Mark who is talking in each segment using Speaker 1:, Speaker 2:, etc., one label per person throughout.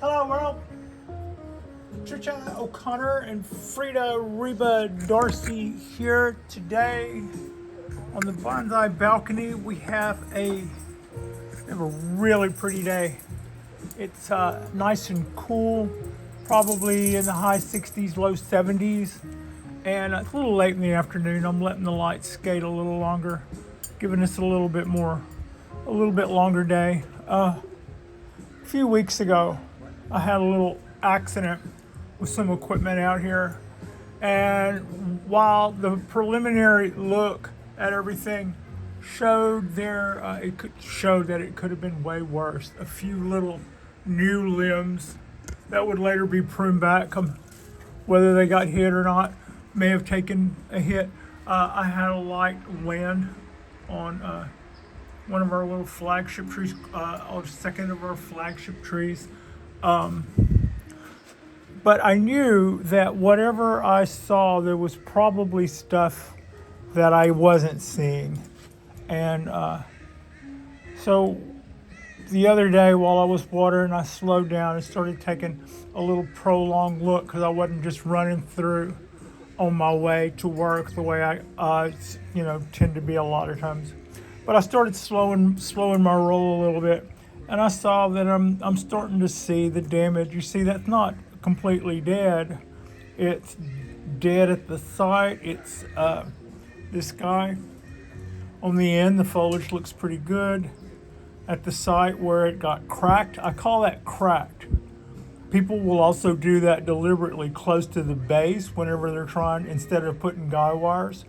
Speaker 1: Hello world! Patricia O'Connor and Frida Reba Darcy here today on the Bonsai balcony. We have a really pretty day. It's nice and cool, probably in the high 60s, low 70s, and it's a little late in the afternoon. I'm letting the lights skate a little longer, giving us a little bit longer day. A few weeks ago, I had a little accident with some equipment out here, and while the preliminary look at everything showed that it could have been way worse. A few little new limbs that would later be pruned back, whether they got hit or not, may have taken a hit. I had a light land on one of our little flagship trees, or second of our flagship trees. But I knew that whatever I saw, there was probably stuff that I wasn't seeing. And so the other day while I was watering, I slowed down and started taking a little prolonged look because I wasn't just running through on my way to work the way I tend to be a lot of times. But I started slowing my roll a little bit, and I saw that I'm starting to see the damage. You see, that's not completely dead. It's dead at the site. It's this guy on the end. The foliage looks pretty good. At the site where it got cracked, I call that cracked. People will also do that deliberately close to the base whenever they're trying, instead of putting guy wires.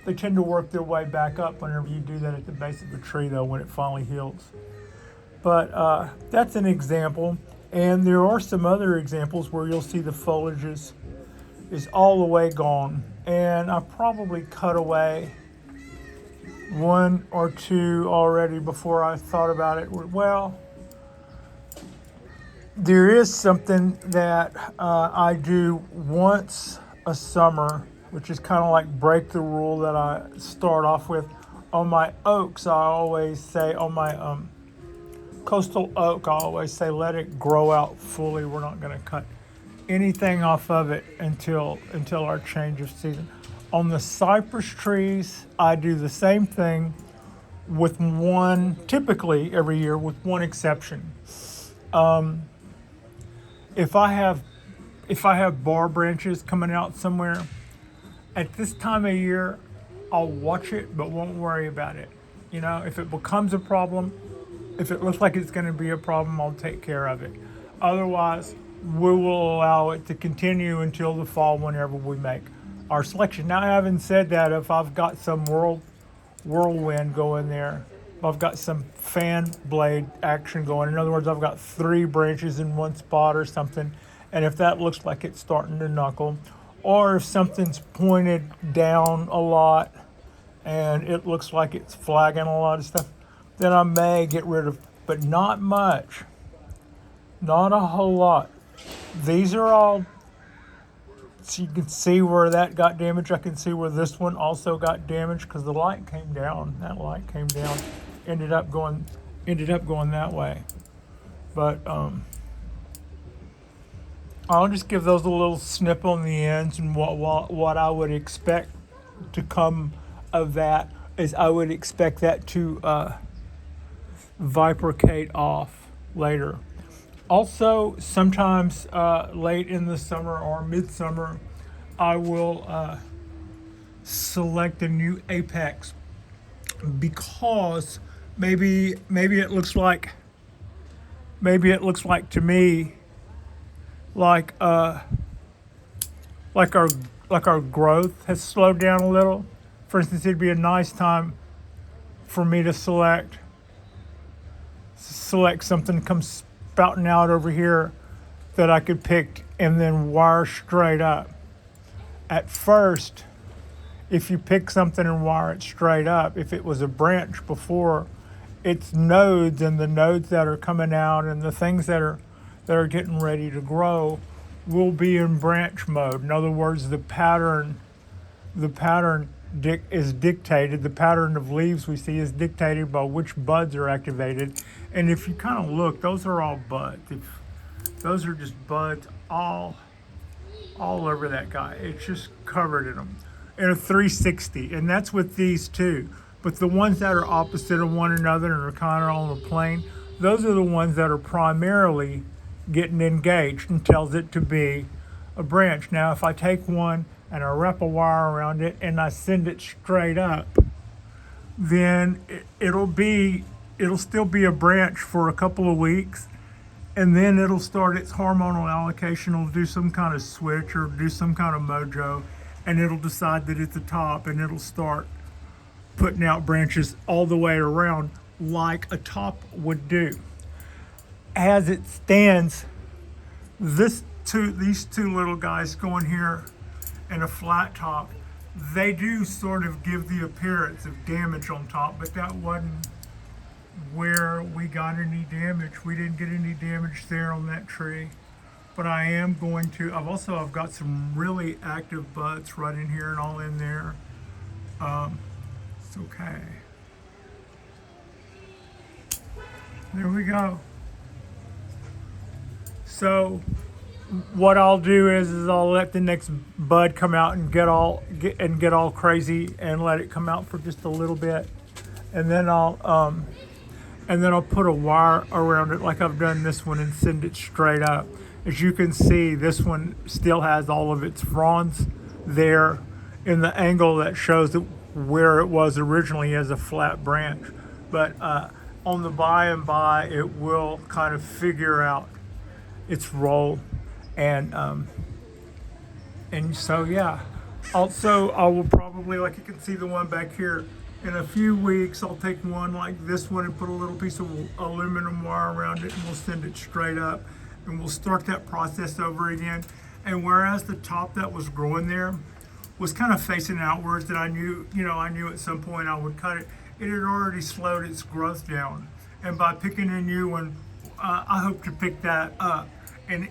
Speaker 1: They tend to work their way back up whenever you do that at the base of the tree, though, when it finally heals. But that's an example. And there are some other examples where you'll see the foliage is all the way gone. And I probably cut away one or two already before I thought about it. Well, there is something that I do once a summer, which is kind of like break the rule that I start off with. On my oaks, I always say, on my coastal oak, I always say, let it grow out fully. We're not going to cut anything off of it until our change of season. On the cypress trees, I do the same thing with typically every year, with one exception. If I have bar branches coming out somewhere, at this time of year, I'll watch it but won't worry about it. You know, if it becomes a problem, if it looks like it's going to be a problem, I'll take care of it. Otherwise, we will allow it to continue until the fall whenever we make our selection. Now, having said that, if I've got some whirlwind going there, if I've got some fan blade action going, in other words, I've got 3 branches in one spot or something, and if that looks like it's starting to knuckle, or if something's pointed down a lot and it looks like it's flagging a lot of stuff, then I may get rid of, but not much, not a whole lot. These are all, so you can see where that got damaged. I can see where this one also got damaged because the light came down. That light came down, ended up going that way. But I'll just give those a little snip on the ends, and what I would expect to come of that is I would expect that to vibricate off later. Also, sometimes late in the summer or midsummer, I will select a new apex because maybe it looks like to me like our growth has slowed down a little. For instance, it'd be a nice time for me to select something that comes spouting out over here that I could pick and then wire straight up. At first, if you pick something and wire it straight up, if it was a branch before, its nodes and the nodes that are coming out and the things that are getting ready to grow will be in branch mode. In other words, the pattern is dictated. The pattern of leaves we see is dictated by which buds are activated. And if you kind of look, those are all buds. Those are just buds all over that guy. It's just covered in them. In a 360, and that's with these two. But the ones that are opposite of one another and are kind of on the plane, those are the ones that are primarily getting engaged and tells it to be a branch. Now, if I take one and I wrap a wire around it and I send it straight up, then it'll still be a branch for a couple of weeks, and then it'll start its hormonal allocation. It'll do some kind of switch or do some kind of mojo, and it'll decide that it's the top, and it'll start putting out branches all the way around like a top would do. As it stands, these two little guys going here and a flat top, they do sort of give the appearance of damage on top, but that wasn't where we got any damage. We didn't get any damage there on that tree. But I am going to, I've got some really active buds right in here and all in there. It's okay. There we go. So what I'll do is I'll let the next bud come out and get all crazy and let it come out for just a little bit, and then I'll put a wire around it like I've done this one and send it straight up. As you can see, this one still has all of its fronds there in the angle that shows where it was originally as a flat branch. But on the by and by, it will kind of figure out its role. And so, yeah. Also, I will probably, like you can see the one back here, in a few weeks, I'll take one like this one and put a little piece of aluminum wire around it, and we'll send it straight up. And we'll start that process over again. And whereas the top that was growing there was kind of facing outwards, and I knew at some point I would cut it, it had already slowed its growth down. And by picking a new one, I hope to pick that up and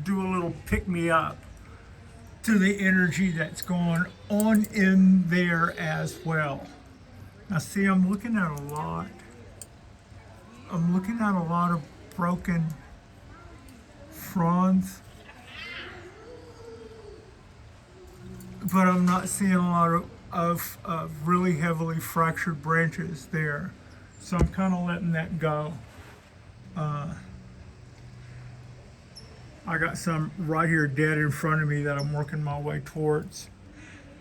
Speaker 1: do a little pick-me-up to the energy that's going on in there as well. Now see, I'm looking at a lot of broken fronds, but I'm not seeing a lot of really heavily fractured branches there. So I'm kind of letting that go. I got some right here dead in front of me that I'm working my way towards.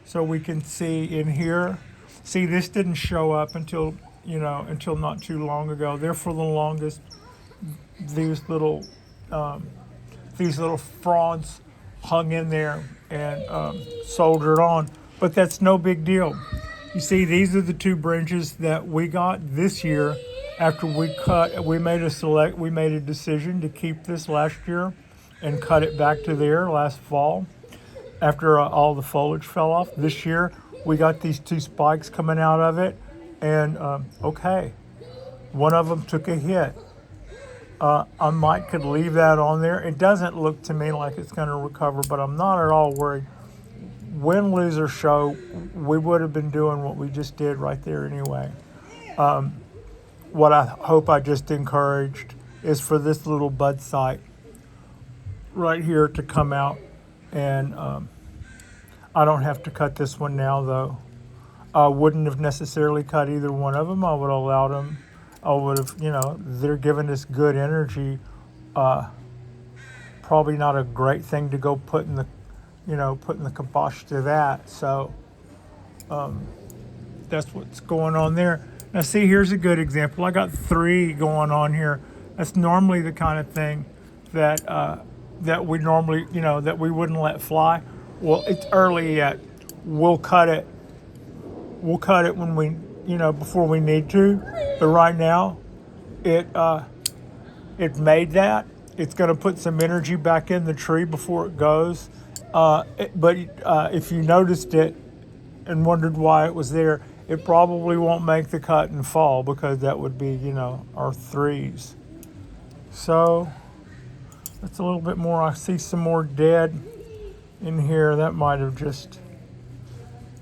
Speaker 1: So we can see in here, see this didn't show up until not too long ago. There for the longest, these little fronds hung in there and soldered on, but that's no big deal. You see, these are the two branches that we got this year after we cut. We made a decision to keep this last year and cut it back to there last fall after all the foliage fell off. This year we got these two spikes coming out of it, and okay, one of them took a hit. I might could leave that on there. It doesn't look to me like it's going to recover, but I'm not at all worried. Win, lose, or show, we would have been doing what we just did right there anyway. What I hope I just encouraged is for this little bud site right here to come out, and I don't have to cut this one now, though. I wouldn't have necessarily cut either one of them. I would have allowed them. I would have, they're giving us good energy. Probably not a great thing to go putting the kibosh to that. So that's what's going on there. Now see, here's a good example. I got 3 going on here. That's normally the kind of thing that we normally, that we wouldn't let fly. Well, it's early yet. We'll cut it when we, before we need to. But right now, it made that. It's going to put some energy back in the tree before it goes. But if you noticed it and wondered why it was there, it probably won't make the cut and fall, because that would be, our 3s. So that's a little bit more. I see some more dead in here. That might have just,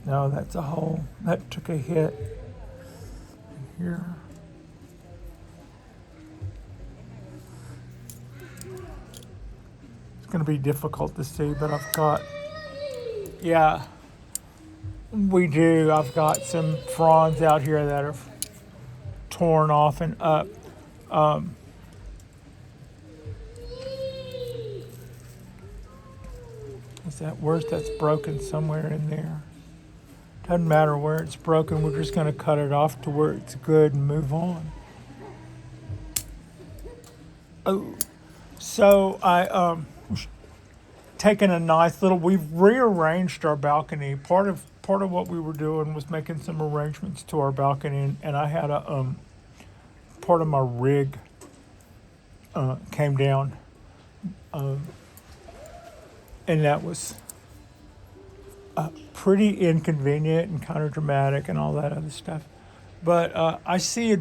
Speaker 1: no, that's a hole. That took a hit here. going to be difficult to see, but I've got, yeah, we do. I've got some fronds out here that are torn off and up. Is that worse? That's broken somewhere in there. Doesn't matter where it's broken. We're just going to cut it off to where it's good and move on. Oh, so I taken a nice little. We've rearranged our balcony. Part of what we were doing was making some arrangements to our balcony, and I had a part of my rig came down, and that was pretty inconvenient and kind of dramatic and all that other stuff. But I see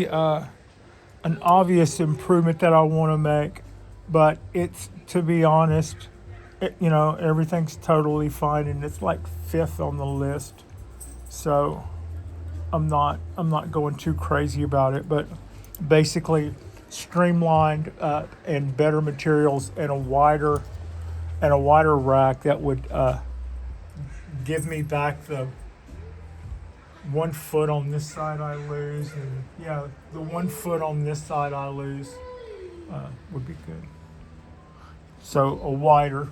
Speaker 1: an obvious improvement that I want to make, but it's, to be honest, everything's totally fine, and it's like 5th on the list. So I'm not going too crazy about it, but basically streamlined and better materials and a wider rack that would give me back the 1 foot on this side I lose, and the 1 foot on this side I lose would be good. So a wider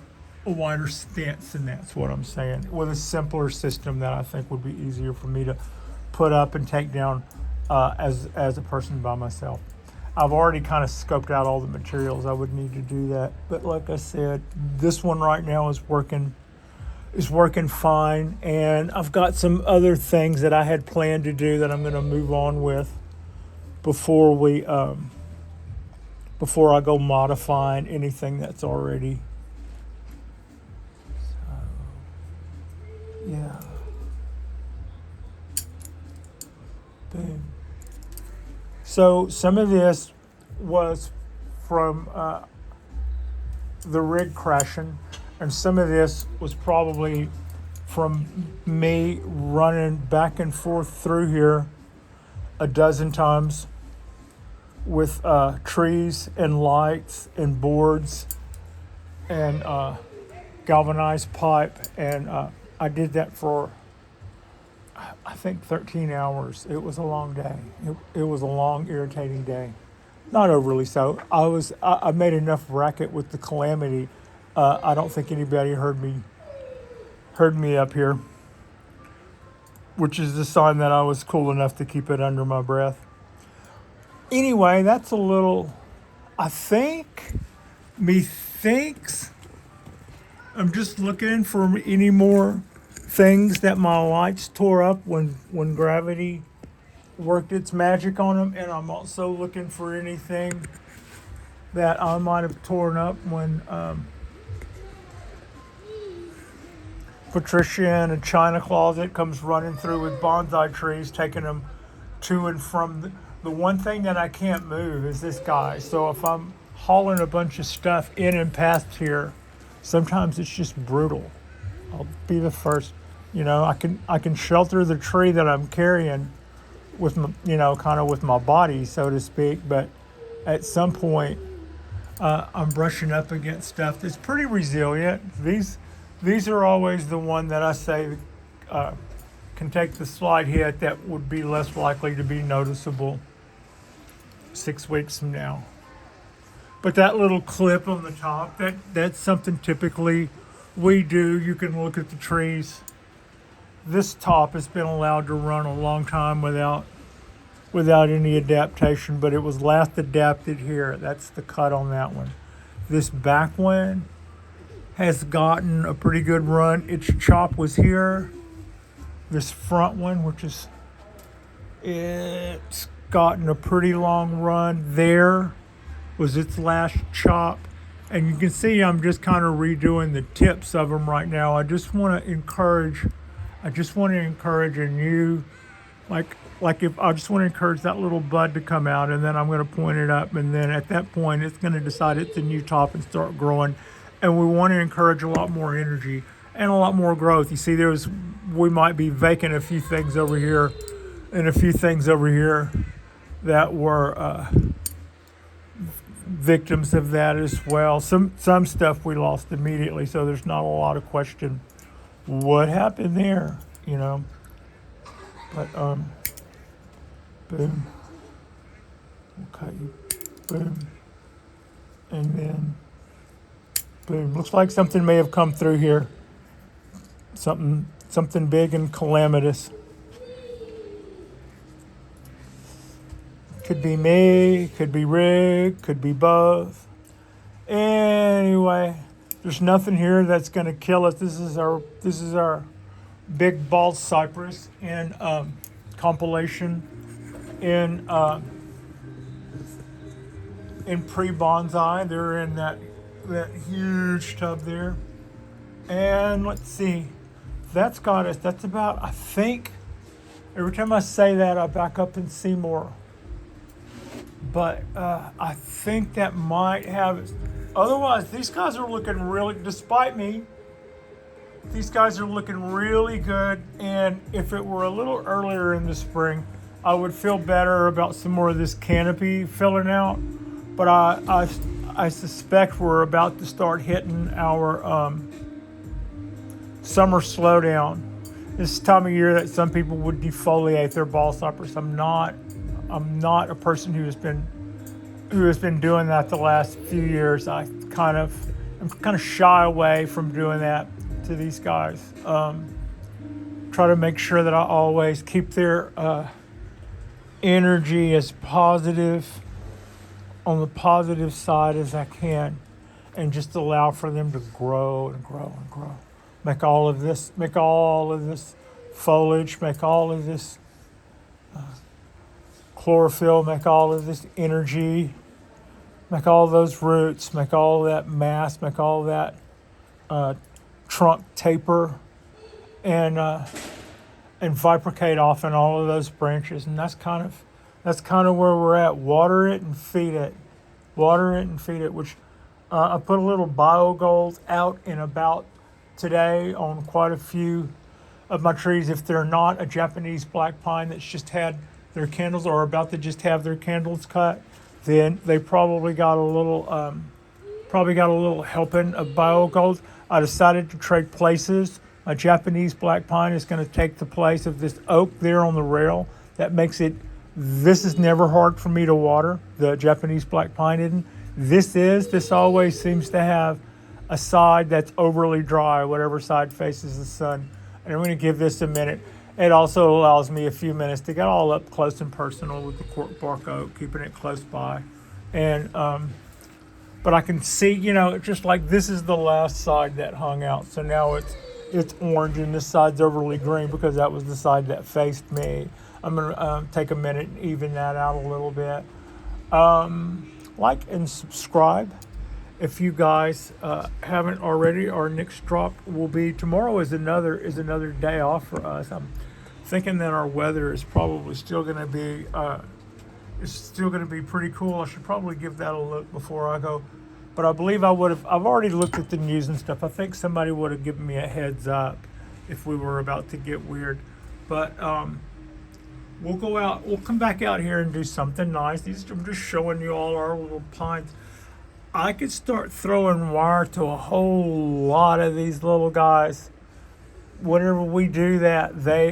Speaker 1: stance, and that's what I'm saying, with a simpler system that I think would be easier for me to put up and take down as a person by myself. I've already kind of scoped out all the materials I would need to do that, but like I said, this one right now is working fine, and I've got some other things that I had planned to do that I'm going to move on with before I go modifying anything that's already. So, yeah. Boom. So some of this was from the rig crashing, and some of this was probably from me running back and forth through here a dozen times with trees and lights and boards and galvanized pipe, and I did that for I think 13 hours. It was a long day. It was a long, irritating day. Not overly so. I made enough racket with the calamity. I don't think anybody heard me up here, which is the sign that I was cool enough to keep it under my breath. Anyway, that's a little, I think, methinks. I'm just looking for any more things that my lights tore up when gravity worked its magic on them, and I'm also looking for anything that I might have torn up when Patricia in a china closet comes running through with bonsai trees, taking them to and from. The one thing that I can't move is this guy, so if I'm hauling a bunch of stuff in and past here, sometimes it's just brutal. I'll be the first. I can shelter the tree that I'm carrying with my, kind of with my body, so to speak. But at some point, I'm brushing up against stuff that's pretty resilient. These are always the one that I say can take the slight hit that would be less likely to be noticeable 6 weeks from now. But that little clip on the top, that's something typically we do. You can look at the trees. This top has been allowed to run a long time without any adaptation, but it was last adapted here. That's the cut on that one. This back one has gotten a pretty good run. Its chop was here. This front one, it's gotten a pretty long run. There was its last chop. And you can see I'm just kind of redoing the tips of them right now. I just want to encourage a new, I just want to encourage that little bud to come out, and then I'm going to point it up, and then at that point it's going to decide it's a new top and start growing. And we want to encourage a lot more energy and a lot more growth. You see, we might be vacant a few things over here and a few things over here that were victims of that as well. Some stuff we lost immediately, so there's not a lot of question what happened there, you know. But boom, okay, boom, and then boom. Looks like something may have come through here. Something big and calamitous. Could be me, could be Rick, could be both. Anyway, there's nothing here that's going to kill us. This is our big bald cypress in compilation in pre-bonsai. They're in that huge tub there. And let's see, that's got us. That's about, I think, every time I say that, I back up and see more. But I think that might have it. Otherwise, these guys are looking really, despite me, these guys are looking really good. And if it were a little earlier in the spring, I would feel better about some more of this canopy filling out. But I suspect we're about to start hitting our summer slowdown. This time of year that some people would defoliate their bald cypress. I'm not a person who has been doing that the last few years. I'm kind of shy away from doing that to these guys. Try to make sure that I always keep their energy as positive, on the positive side as I can, and just allow for them to grow and grow and grow. Make all of this foliage, make all of this chlorophyll, make all of this energy, make all those roots, make all that mass, make all that trunk taper, and vibricate off in all of those branches. And that's kind of where we're at. Water it and feed it. Water it and feed it. Which I put a little biogold out and about today on quite a few of my trees. If they're not a Japanese black pine that's just had their candles or about to just have their candles cut, then they probably got a little helping of biogold. I decided to trade places. My Japanese black pine is going to take the place of this oak there on the rail. That makes it, this is never hard for me to water. The Japanese black pine isn't. This always seems to have a side that's overly dry, whatever side faces the sun. And I'm going to give this a minute. It also allows me a few minutes to get all up close and personal with the cork bark oak, keeping it close by. And but I can see, just like this is the last side that hung out. So now it's orange and this side's overly green because that was the side that faced me. I'm going to take a minute and even that out a little bit. Like and subscribe if you guys haven't already. Our next drop will be tomorrow. Is another day off for us. I'm thinking that our weather is probably still going to be pretty cool. I should probably give that a look before I go. But I believe I've already looked at the news and stuff. I think somebody would have given me a heads up if we were about to get weird. But we'll go out. We'll come back out here and do something nice. I'm just showing you all our little pines. I could start throwing wire to a whole lot of these little guys. Whenever we do that, they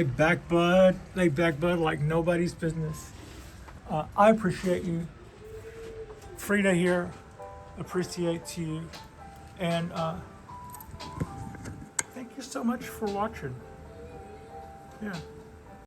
Speaker 1: back bud like nobody's business. I appreciate you. Frida here appreciates you. And thank you so much for watching. Yeah.